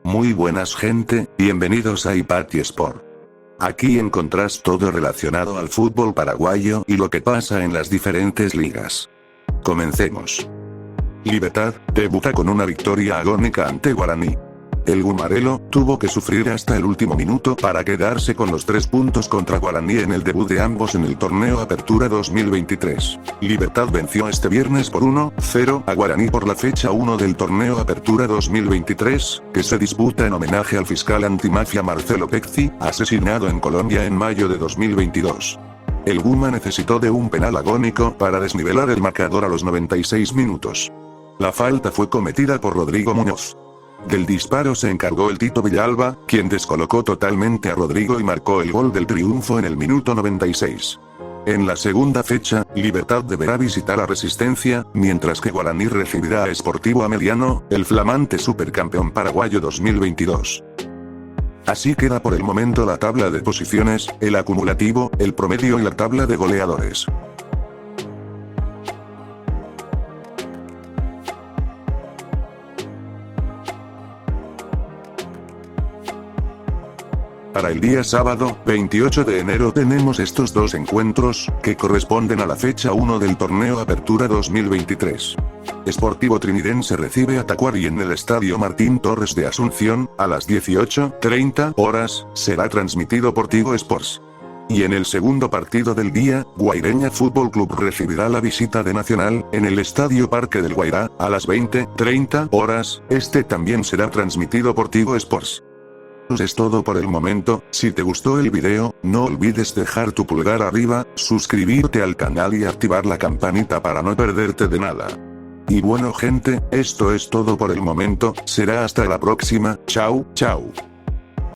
Muy buenas gente, bienvenidos a Ipati Sport. Aquí encontrás todo relacionado al fútbol paraguayo y lo que pasa en las diferentes ligas. Comencemos. Libertad debuta con una victoria agónica ante Guaraní. El Gumarelo tuvo que sufrir hasta el último minuto para quedarse con los 3 puntos contra Guaraní en el debut de ambos en el torneo Apertura 2023. Libertad venció este viernes por 1-0 a Guaraní por la fecha 1 del torneo Apertura 2023, que se disputa en homenaje al fiscal antimafia Marcelo Pecci, asesinado en Colombia en mayo de 2022. El Guma necesitó de un penal agónico para desnivelar el marcador a los 96 minutos. La falta fue cometida por Rodrigo Muñoz. Del disparo se encargó el Tito Villalba, quien descolocó totalmente a Rodrigo y marcó el gol del triunfo en el minuto 96. En la segunda fecha, Libertad deberá visitar a Resistencia, mientras que Guaraní recibirá a Sportivo Ameliano, el flamante supercampeón paraguayo 2022. Así queda por el momento la tabla de posiciones, el acumulativo, el promedio y la tabla de goleadores. Para el día sábado, 28 de enero tenemos estos dos encuentros, que corresponden a la fecha 1 del torneo Apertura 2023. Sportivo Trinidense recibe a Tacuary en el Estadio Martín Torres de Asunción, a las 18:30 horas, será transmitido por Tigo Sports. Y en el segundo partido del día, Guaireña Fútbol Club recibirá la visita de Nacional, en el Estadio Parque del Guairá, a las 20:30 horas, este también será transmitido por Tigo Sports. Es todo por el momento. Si te gustó el video, no olvides dejar tu pulgar arriba, suscribirte al canal y activar la campanita para no perderte de nada. Y bueno gente, esto es todo por el momento, será hasta la próxima, chau, chau.